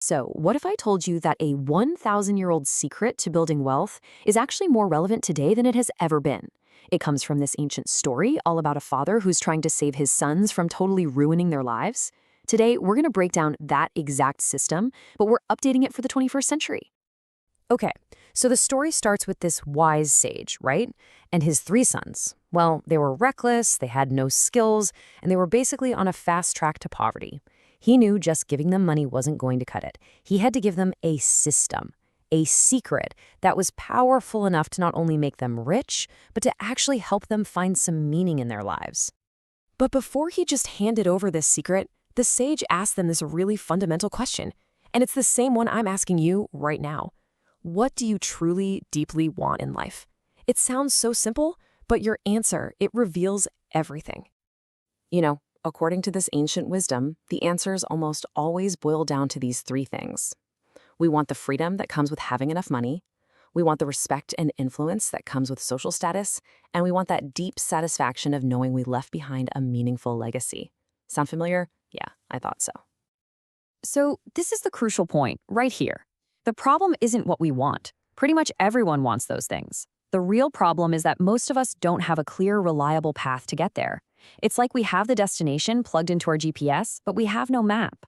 So, what if I told you that a 1,000-year-old secret to building wealth is actually more relevant today than it has ever been? It comes from this ancient story all about a father who's trying to save his sons from totally ruining their lives. Today, we're going to break down that exact system, but we're updating it for the 21st century. Okay, so the story starts with this wise sage, right? And his three sons. Well, they were reckless, they had no skills, and they were basically on a fast track to poverty. He knew just giving them money wasn't going to cut it. He had to give them a system, a secret that was powerful enough to not only make them rich, but to actually help them find some meaning in their lives. But before he just handed over this secret, the sage asked them this really fundamental question. And it's the same one I'm asking you right now. What do you truly, deeply want in life? It sounds so simple, but your answer, it reveals everything. According to this ancient wisdom, the answers almost always boil down to these three things. We want the freedom that comes with having enough money, we want the respect and influence that comes with social status, and we want that deep satisfaction of knowing we left behind a meaningful legacy. Sound familiar? Yeah, I thought so. So this is the crucial point, right here. The problem isn't what we want. Pretty much everyone wants those things. The real problem is that most of us don't have a clear, reliable path to get there. It's like we have the destination plugged into our GPS, but we have no map.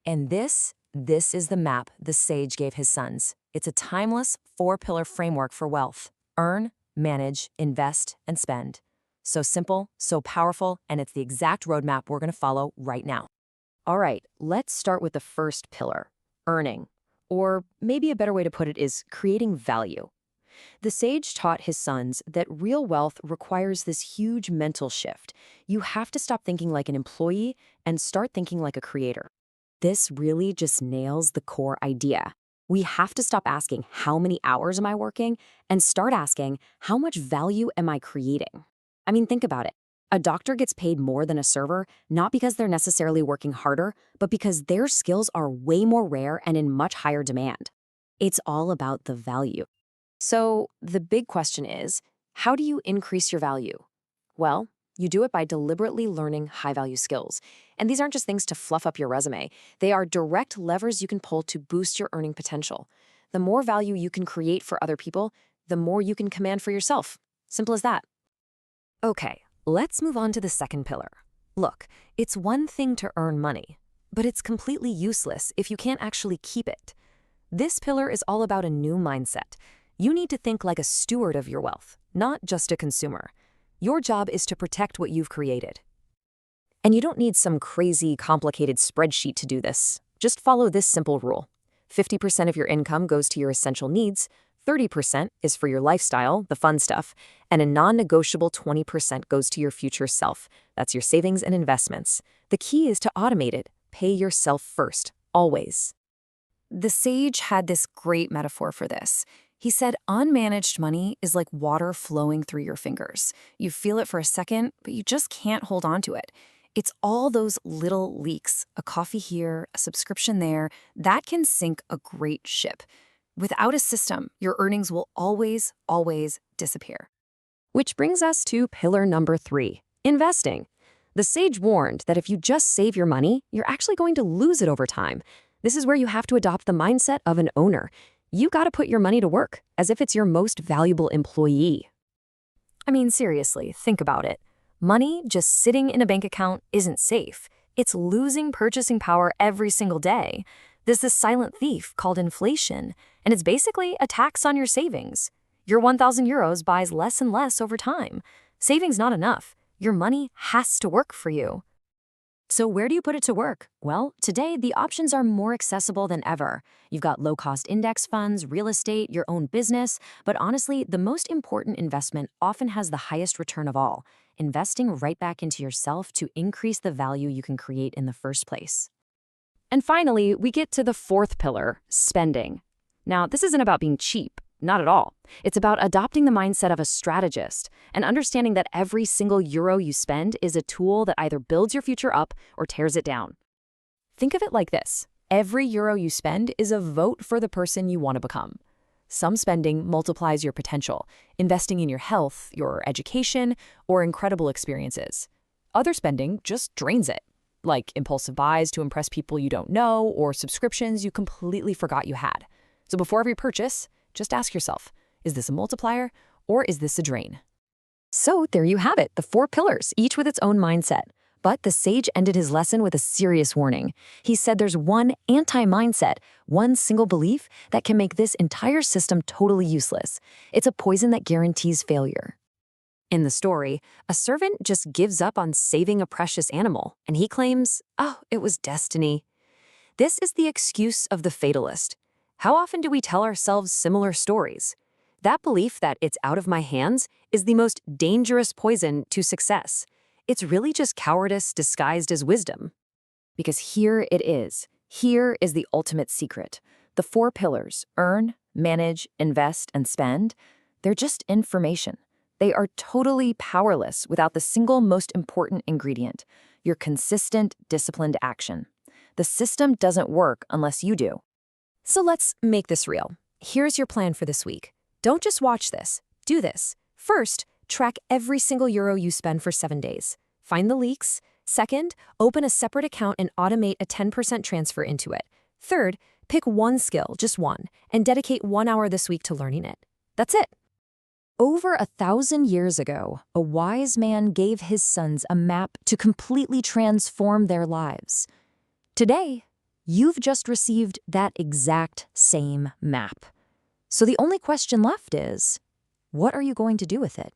And this is the map the sage gave his sons. It's a timeless, four-pillar framework for wealth. Earn, manage, invest, and spend. So simple, so powerful, and it's the exact roadmap we're going to follow right now. All right, let's start with the first pillar, earning. Or maybe a better way to put it is creating value. The sage taught his sons that real wealth requires this huge mental shift. You have to stop thinking like an employee and start thinking like a creator. This really just nails the core idea. We have to stop asking, how many hours am I working? And start asking, how much value am I creating? I mean, think about it. A doctor gets paid more than a server, not because they're necessarily working harder, but because their skills are way more rare and in much higher demand. It's all about the value. So the big question is, how do you increase your value? Well, you do it by deliberately learning high-value skills. And these aren't just things to fluff up your resume. They are direct levers you can pull to boost your earning potential. The more value you can create for other people, the more you can command for yourself. Simple as that. Okay, let's move on to the second pillar. Look, it's one thing to earn money, but it's completely useless if you can't actually keep it. This pillar is all about a new mindset. You need to think like a steward of your wealth, not just a consumer. Your job is to protect what you've created. And you don't need some crazy, complicated spreadsheet to do this. Just follow this simple rule. 50% of your income goes to your essential needs, 30% is for your lifestyle, the fun stuff, and a non-negotiable 20% goes to your future self. That's your savings and investments. The key is to automate it. Pay yourself first, always. The sage had this great metaphor for this. He said, unmanaged money is like water flowing through your fingers. You feel it for a second, but you just can't hold on to it. It's all those little leaks, a coffee here, a subscription there, that can sink a great ship. Without a system, your earnings will always, always disappear. Which brings us to pillar number 3, investing. The sage warned that if you just save your money, you're actually going to lose it over time. This is where you have to adopt the mindset of an owner. You got to put your money to work, as if it's your most valuable employee. I mean, seriously, think about it. Money just sitting in a bank account isn't safe. It's losing purchasing power every single day. There's this silent thief called inflation, and it's basically a tax on your savings. Your 1,000 euros buys less and less over time. Saving's not enough. Your money has to work for you. So where do you put it to work? Well, today the options are more accessible than ever. You've got low-cost index funds, real estate, your own business, but honestly, the most important investment often has the highest return of all, investing right back into yourself to increase the value you can create in the first place. And finally, we get to the fourth pillar, spending. Now, this isn't about being cheap. Not at all. It's about adopting the mindset of a strategist and understanding that every single euro you spend is a tool that either builds your future up or tears it down. Think of it like this. Every euro you spend is a vote for the person you want to become. Some spending multiplies your potential, investing in your health, your education, or incredible experiences. Other spending just drains it. like impulsive buys to impress people you don't know or subscriptions you completely forgot you had. So before every purchase, just ask yourself, is this a multiplier or is this a drain? So there you have it, the 4 pillars, each with its own mindset. But the sage ended his lesson with a serious warning. He said there's one anti-mindset, one single belief that can make this entire system totally useless. It's a poison that guarantees failure. In the story, a servant just gives up on saving a precious animal, and he claims, oh, it was destiny. This is the excuse of the fatalist. How often do we tell ourselves similar stories? That belief that it's out of my hands is the most dangerous poison to success. It's really just cowardice disguised as wisdom. Because here it is. Here is the ultimate secret. The 4 pillars, earn, manage, invest, and spend, they're just information. They are totally powerless without the single most important ingredient, your consistent, disciplined action. The system doesn't work unless you do. So let's make this real. Here's your plan for this week. Don't just watch this. Do this. First, track every single euro you spend for 7 days. Find the leaks. Second, open a separate account and automate a 10% transfer into it. Third, pick one skill, just one, and dedicate 1 hour this week to learning it. That's it. Over 1,000 years ago, a wise man gave his sons a map to completely transform their lives. Today, you've just received that exact same map. So the only question left is, what are you going to do with it?